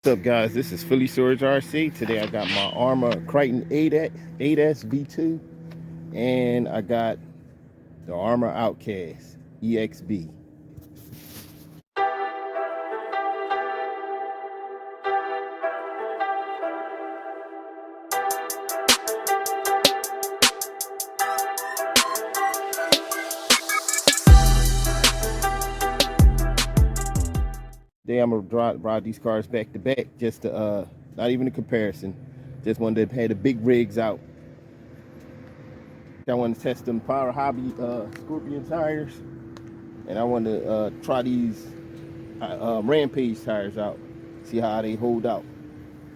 What's up, guys? This is Phillyswords RC. Today I got my Arrma Kraton 8S V2 and I got the Arrma Outcast EXB. Today I'm gonna ride these cars back to back, just to not even a comparison. Just wanted to have the big rigs out. I want to test them Power Hobby Scorpion tires, and I want to try these Rampage tires out, see how they hold out.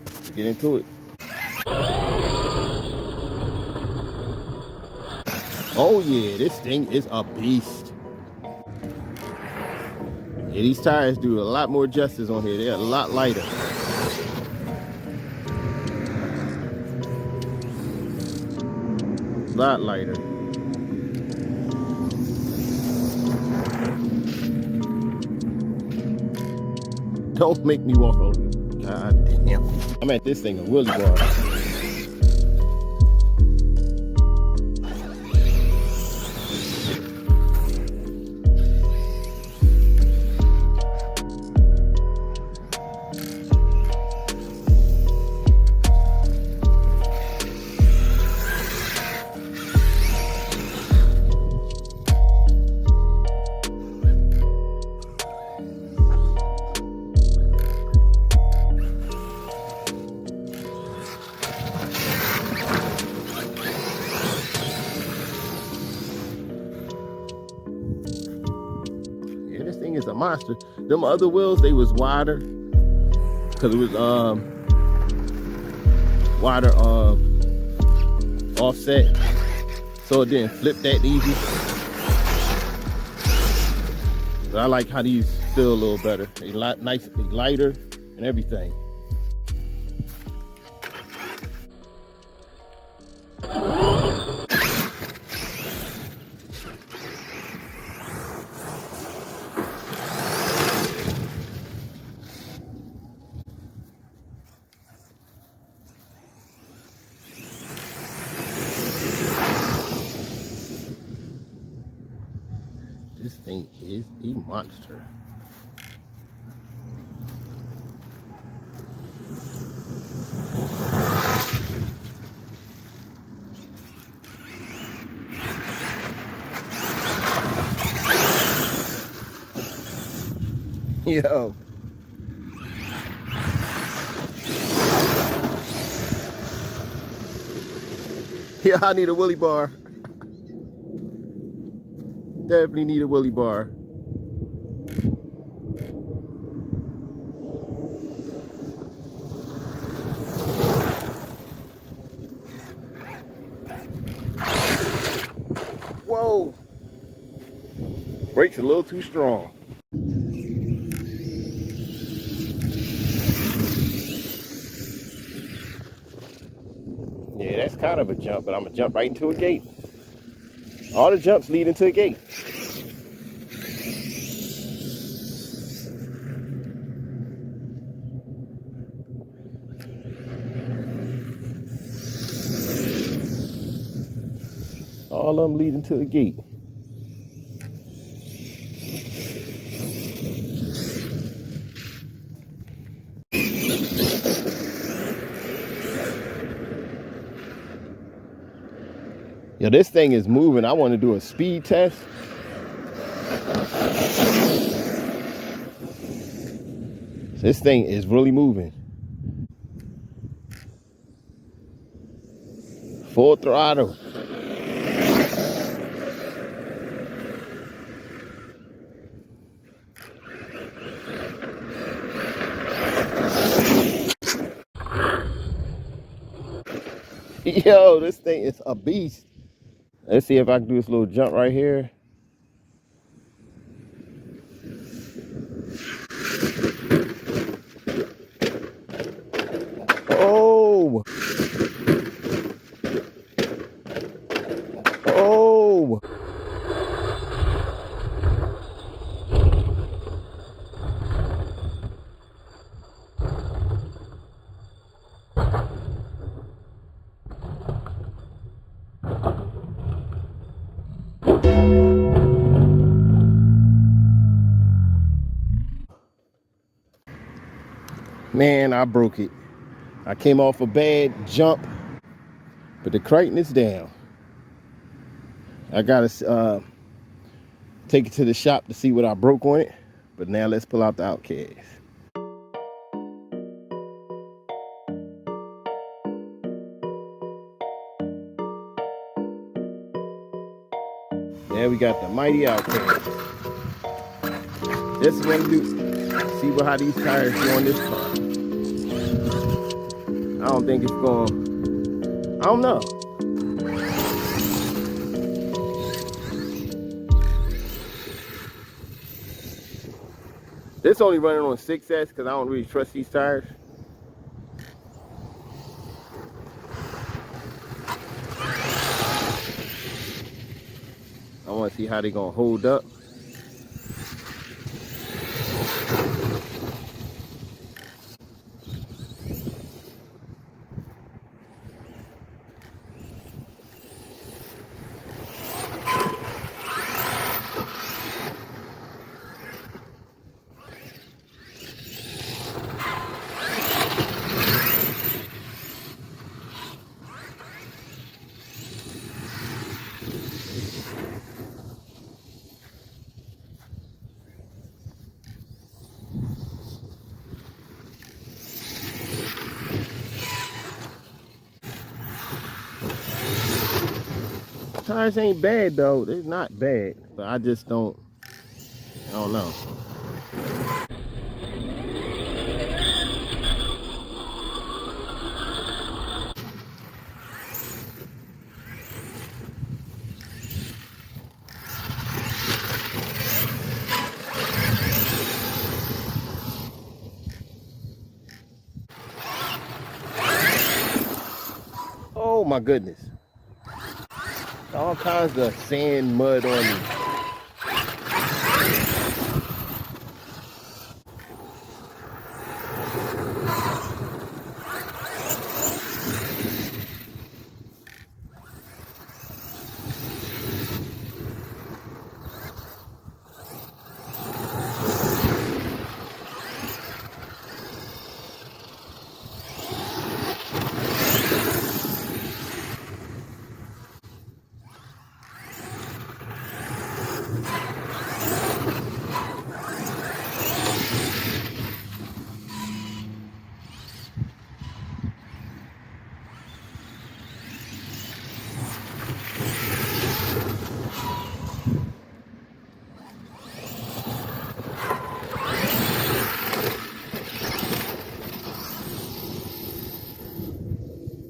Let's get into it. Oh yeah, this thing is a beast. Yeah, these tires do a lot more justice on here. They're a lot lighter. A lot lighter. Don't make me walk over. God damn. I'm at this thing a wheelie bar. This thing is a monster. Them other wheels, they was wider because it was wider offset, so it didn't flip that easy. But I like how these feel a little better. They nice, they lighter and everything. This thing is a monster. Yo. Yeah, I need a wheelie bar. Definitely need a wheelie bar. Whoa. Brakes a little too strong. Yeah, that's kind of a jump, but I'm gonna jump right into a gate. All the jumps lead into a gate. All of them leading to the gate. Yeah, this thing is moving. I want to do a speed test. This thing is really moving. Full throttle. Yo, this thing is a beast. Let's see if I can do this little jump right here. Oh. Oh. Man, I broke it. I came off a bad jump, but the Kraton is down. I gotta take it to the shop to see what I broke on it. But now let's pull out the Outcast. There we got the mighty Outcast. This is what we do. See how these tires go on this car. I don't think it's going. I don't know. This only running on 6S because I don't really trust these tires. I want to see how they're gonna hold up. Tires ain't bad though. They're not bad, but I just don't. I don't know. Oh my goodness. All kinds of sand, mud on me.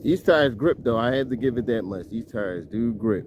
These tires grip though, I had to give it that much. These tires do grip.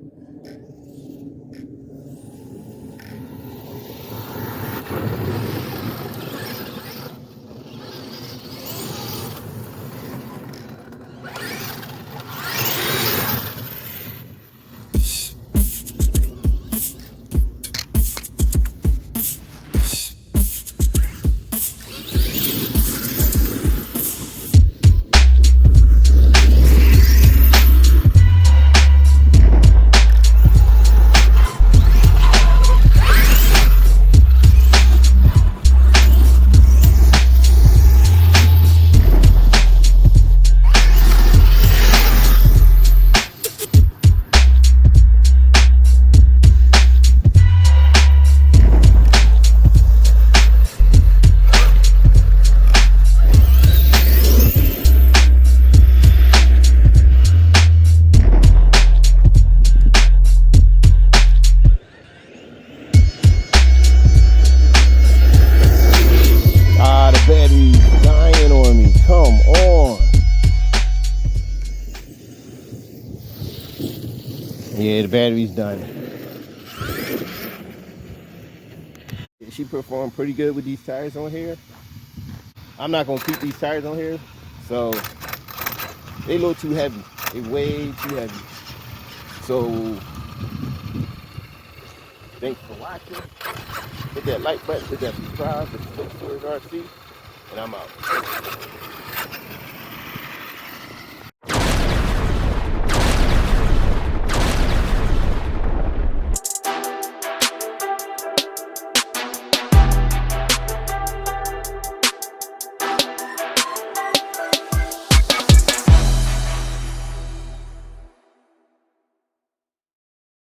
Yeah, the battery's done. She performed pretty good with these tires on here. I'm not gonna keep these tires on here, so they a little too heavy. They way too heavy. So thanks for watching. Hit that like button, hit that subscribe, hit the Phillyswords RC, and I'm out.